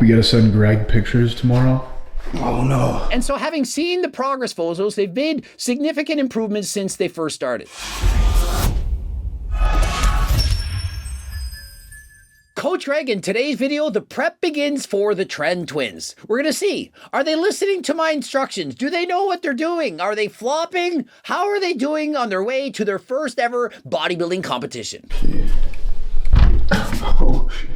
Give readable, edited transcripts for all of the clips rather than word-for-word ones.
We gotta send Greg pictures tomorrow. Oh no. And so having seen the progress photos, they've made significant improvements since they first started. Coach Greg, in today's video, the prep begins for the Tren twins. We're going to see, are they listening to my instructions? Do they know what they're doing? Are they flopping? How are they doing on their way to their first ever bodybuilding competition? Oh shit.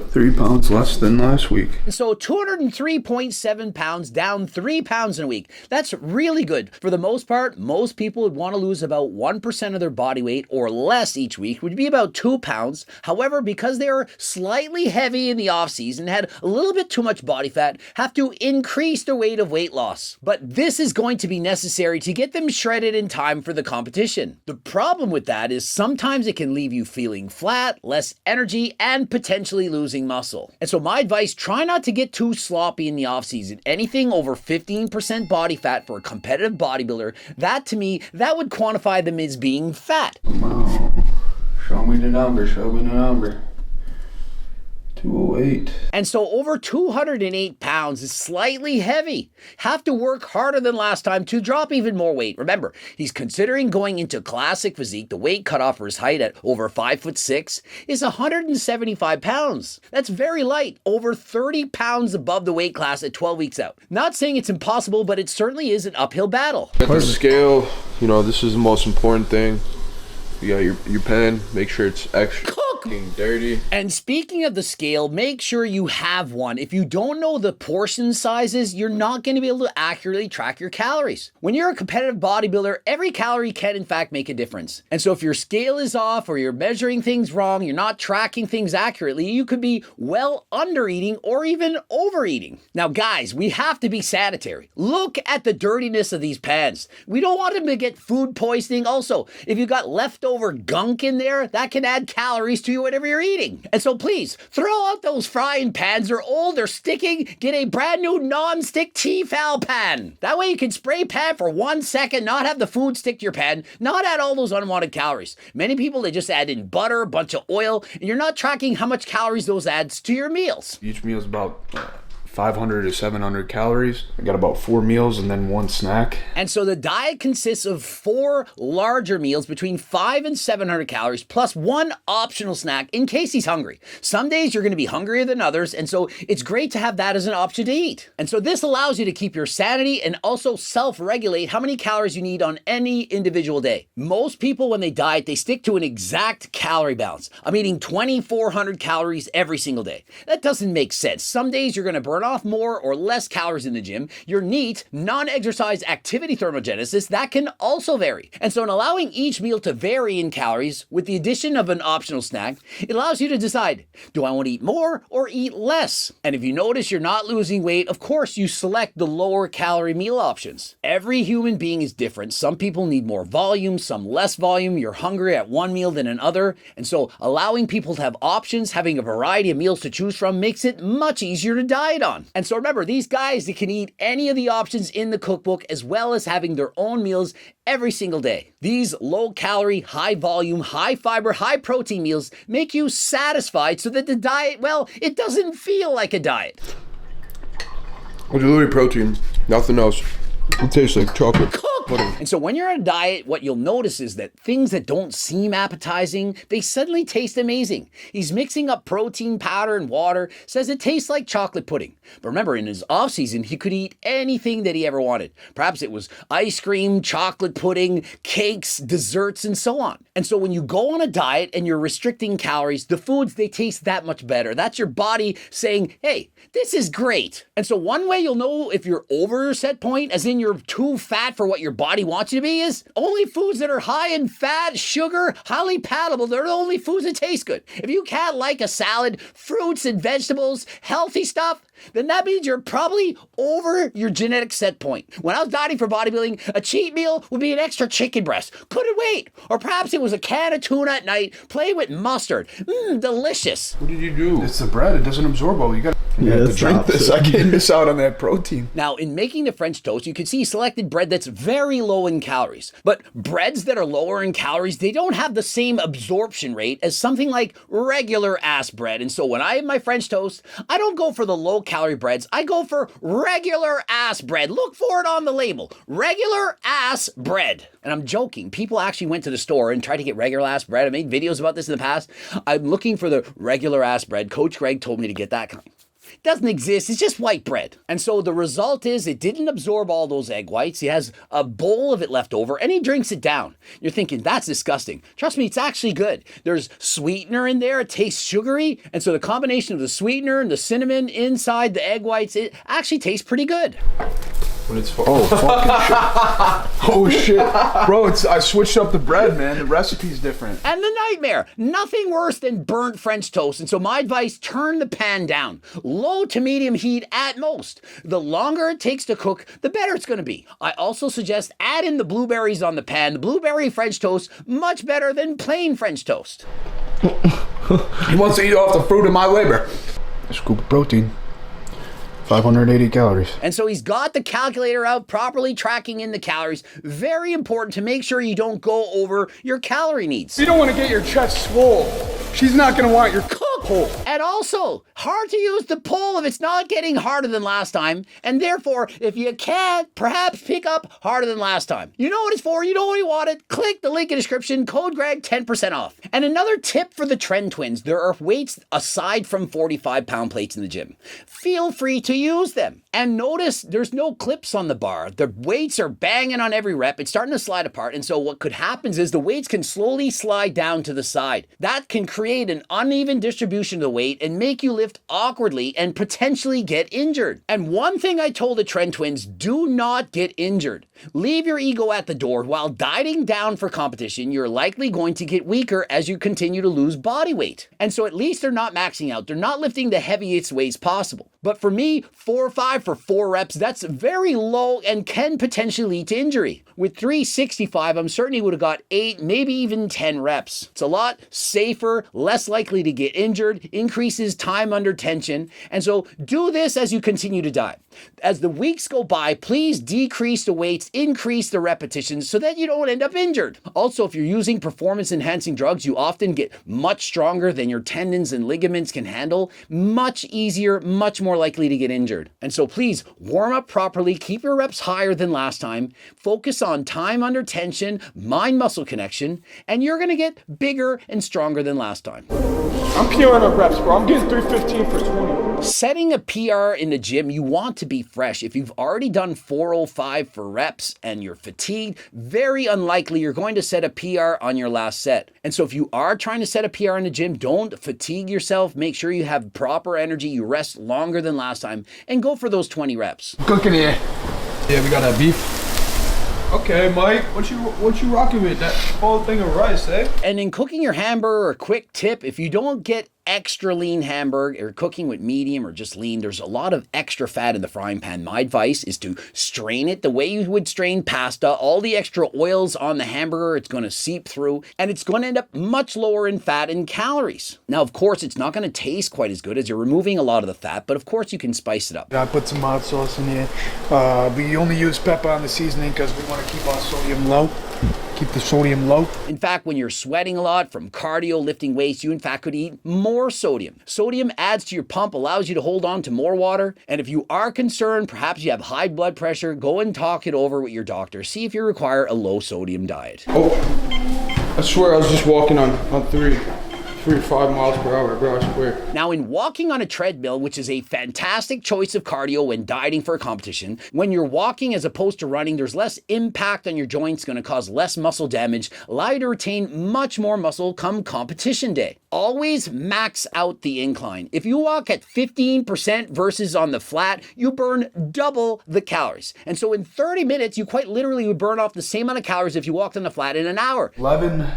3 pounds less than last week. So 203.7 pounds, down 3 pounds in a week. That's really good. For the most part, most people would want to lose about 1% of their body weight or less each week, would be about 2 pounds. However, because they are slightly heavy in the off season, had a little bit too much body fat, have to increase their rate of weight loss. But this is going to be necessary to get them shredded in time for the competition. The problem with that is sometimes it can leave you feeling flat, less energy, and potentially losing muscle. And so my advice, try not to get too sloppy in the off season. Anything over 15% body fat for a competitive bodybuilder, that to me, that would quantify them as being fat. Wow. Show me the number, show me the number. 208. And so over 208 pounds is slightly heavy. Have to work harder than last time to drop even more weight. Remember, he's considering going into classic physique. The weight cutoff for his height at over 5'6" is 175 pounds. That's very light, over 30 pounds above the weight class at 12 weeks out. Not saying it's impossible, but it certainly is an uphill battle. At the scale, you know, this is the most important thing. You got your pen, make sure it's extra dirty. And speaking of the scale, make sure you have one. If you don't know the portion sizes, you're not going to be able to accurately track your calories. When you're a competitive bodybuilder, every calorie can in fact make a difference. And so if your scale is off or you're measuring things wrong, you're not tracking things accurately, you could be well under eating or even overeating. Now guys, we have to be sanitary. Look at the dirtiness of these pans. We don't want them to get food poisoning. Also, if you got leftover gunk in there, that can add calories to whatever you're eating. And so please, throw out those frying pans. They're old, they're sticking. Get a brand new non-stick Tefal pan. That way you can spray pan for 1 second, not have the food stick to your pan, not add all those unwanted calories. Many people, they just add in butter, a bunch of oil, and you're not tracking how much calories those adds to your meals. Each meal is about 500 to 700 calories. I got about 4 meals and then 1 snack. And so the diet consists of 4 larger meals between 500 and 700 calories plus 1 optional snack in case he's hungry. Some days you're going to be hungrier than others, and so it's great to have that as an option to eat. And so this allows you to keep your sanity and also self-regulate how many calories you need on any individual day. Most people, when they diet, they stick to an exact calorie balance. I'm eating 2,400 calories every single day. That doesn't make sense. Some days you're going to burn off more or less calories in the gym. Your NEAT, non-exercise activity thermogenesis, that can also vary. And so in allowing each meal to vary in calories with the addition of an optional snack, it allows you to decide, do I want to eat more or eat less? And if you notice you're not losing weight, of course you select the lower calorie meal options. Every human being is different. Some people need more volume, some less volume. You're hungrier at one meal than another. And so allowing people to have options, having a variety of meals to choose from makes it much easier to diet on. And so remember, these guys, they can eat any of the options in the cookbook as well as having their own meals every single day. These low calorie, high volume, high fiber, high protein meals make you satisfied so that the diet, well, it doesn't feel like a diet. Auxiliary protein, nothing else. It tastes like chocolate pudding. And so when you're on a diet, what you'll notice is that things that don't seem appetizing, they suddenly taste amazing. He's mixing up protein powder and water, says it tastes like chocolate pudding. But remember, in his off season, he could eat anything that he ever wanted. Perhaps it was ice cream, chocolate pudding, cakes, desserts, and so on. And so when you go on a diet and you're restricting calories, the foods, they taste that much better. That's your body saying, hey, this is great. And so one way you'll know if you're over your set point, as in you're too fat for what your body wants you to be, is only foods that are high in fat, sugar, highly palatable, they're the only foods that taste good. If you can't like a salad, fruits and vegetables, healthy stuff, then that means you're probably over your genetic set point. When I was dieting for bodybuilding, a cheat meal would be an extra chicken breast. Couldn't wait. Or perhaps it was a can of tuna at night, playing with mustard. Delicious. What did you do? It's the bread. It doesn't absorb well. You got I have to that's drink this. I can't miss out on that protein. Now, in making the French toast, you can see selected bread that's very low in calories. But breads that are lower in calories, they don't have the same absorption rate as something like regular ass bread. And so when I have my French toast, I don't go for the low calorie breads. I go for regular ass bread. Look for it on the label. Regular ass bread. And I'm joking. People actually went to the store and tried to get regular ass bread. I made videos about this in the past. I'm looking for the regular ass bread. Coach Greg told me to get that kind. Doesn't exist. It's just white bread. And so the result is it didn't absorb all those egg whites. He has a bowl of it left over and he drinks it down. You're thinking, that's disgusting. Trust me, it's actually good. There's sweetener in there. It tastes sugary. And so the combination of the sweetener and the cinnamon inside the egg whites, it actually tastes pretty good. When it's Oh, fucking shit. Oh, shit. Bro, I switched up the bread, man. The recipe's different. And the nightmare, nothing worse than burnt French toast. And so my advice, turn the pan down. Low to medium heat at most. The longer it takes to cook, the better it's going to be. I also suggest add in the blueberries on the pan. The blueberry French toast, much better than plain French toast. He wants to eat off the fruit of my labor. A scoop of protein. 580 calories. And so he's got the calculator out, properly tracking in the calories. Very important to make sure you don't go over your calorie needs. You don't want to get your chest swole. She's not going to want your cook hole. And also, hard to use the pull if it's not getting harder than last time. And therefore, if you can't, perhaps pick up harder than last time. You know what it's for, you know what you want it. Click the link in the description, code Greg, 10% off. And another tip for the Tren twins, there are weights aside from 45-pound plates in the gym. Feel free to use them. And notice there's no clips on the bar. The weights are banging on every rep. It's starting to slide apart. And so what could happen is the weights can slowly slide down to the side. That can create an uneven distribution of the weight and make you lift awkwardly and potentially get injured. And one thing I told the Tren twins, do not get injured. Leave your ego at the door. While dieting down for competition, you're likely going to get weaker as you continue to lose body weight. And so at least they're not maxing out. They're not lifting the heaviest weights possible. But for me, 4 or 5 for 4 reps, that's very low and can potentially lead to injury. With 365, I'm certain he would have got 8, maybe even 10 reps. It's a lot safer, less likely to get injured, increases time under tension. And so do this as you continue to diet. As the weeks go by, please decrease the weights, increase the repetitions so that you don't end up injured. Also, if you're using performance-enhancing drugs, you often get much stronger than your tendons and ligaments can handle, much easier, much more likely to get injured. And so please warm up properly, keep your reps higher than last time, focus on time under tension, mind-muscle connection, and you're gonna get bigger and stronger than last time. I'm PRing up reps, bro. I'm getting 315 for 20. Setting a PR in the gym, you want to be fresh. If you've already done 405 for reps and you're fatigued, very unlikely you're going to set a PR on your last set. And so if you are trying to set a PR in the gym, don't fatigue yourself. Make sure you have proper energy, you rest longer than last time, and go for those 20 reps. Cooking here. Yeah, we got that beef. Okay, Mike, what you rocking with? That whole thing of rice, eh? And in cooking your hamburger, a quick tip, if you don't get extra lean hamburger or cooking with medium or just lean, there's a lot of extra fat in the frying pan. My advice is to strain it the way you would strain pasta. All the extra oils on the hamburger, it's going to seep through and it's going to end up much lower in fat and calories. Now, of course, it's not going to taste quite as good as you're removing a lot of the fat, but of course you can spice it up. I put some hot sauce in here. We only use pepper on the seasoning because we want to keep our sodium low. Keep the sodium low. In fact, when you're sweating a lot from cardio, lifting weights, you in fact could eat more sodium. Sodium adds to your pump, allows you to hold on to more water. And if you are concerned, perhaps you have high blood pressure, go and talk it over with your doctor. See if you require a low sodium diet. Oh, I swear I was just walking on 3 or 5 miles per hour, bro, I swear. Now, in walking on a treadmill, which is a fantastic choice of cardio when dieting for a competition, when you're walking as opposed to running, there's less impact on your joints, going to cause less muscle damage, allow you to retain much more muscle come competition day. Always max out the incline. If you walk at 15% versus on the flat, you burn double the calories. And so in 30 minutes, you quite literally would burn off the same amount of calories if you walked on the flat in an hour. 11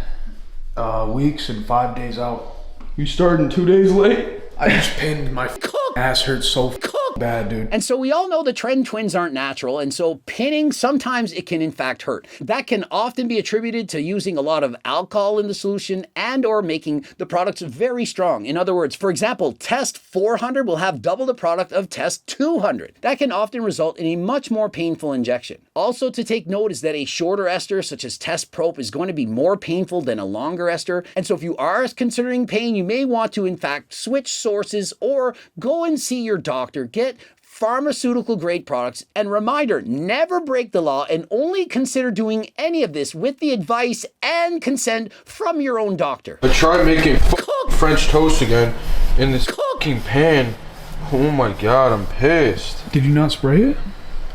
weeks and 5 days out. You starting 2 days late? I just pinned my ass hurts so bad, dude. And so we all know the Tren twins aren't natural, and so pinning, sometimes it can in fact hurt. That can often be attributed to using a lot of alcohol in the solution and or making the products very strong. In other words, for example, Test 400 will have double the product of Test 200. That can often result in a much more painful injection. Also to take note is that a shorter ester such as Test Prop is going to be more painful than a longer ester. And so if you are considering pain, you may want to in fact switch sources or go and see your doctor. Get pharmaceutical grade products. And reminder, never break the law and only consider doing any of this with the advice and consent from your own doctor. I tried making French toast again in this fucking pan. Oh my god, I'm pissed. Did you not spray it?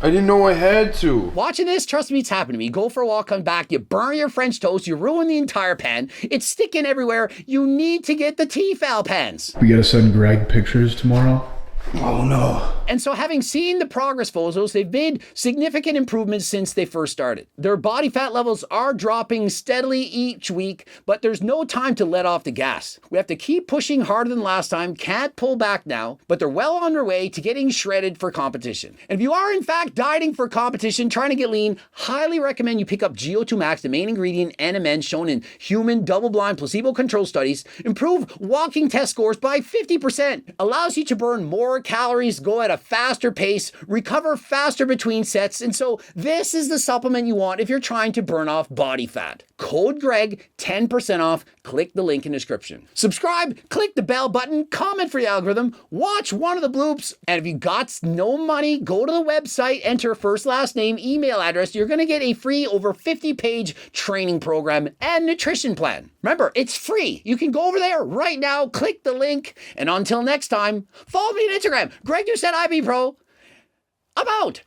I didn't know I had to. Watching this, trust me, it's happened to me. Go for a walk, come back, you burn your French toast, you ruin the entire pan, it's sticking everywhere. You need to get the Tefal pans. We gotta send Greg pictures tomorrow. Oh no. And so having seen the progress photos, they've made significant improvements since they first started. Their body fat levels are dropping steadily each week, but there's no time to let off the gas. We have to keep pushing harder than last time, can't pull back now, but they're well on their way to getting shredded for competition. And if you are in fact dieting for competition, trying to get lean, highly recommend you pick up GO2 Max, the main ingredient and amends shown in human double-blind placebo-controlled studies, improve walking test scores by 50%, allows you to burn more calories, go at a faster pace, recover faster between sets, and so this is the supplement you want if you're trying to burn off body fat. Code Greg, 10% off, click the link in the description. Subscribe, click the bell button, comment for the algorithm, watch one of the bloops, and if you got no money, go to the website, enter first, last name, email address, you're gonna get a free over 50-page training program and nutrition plan. Remember, it's free. You can go over there right now, click the link, and until next time, follow me on Instagram, Greg Doucette IB Pro. I'm out.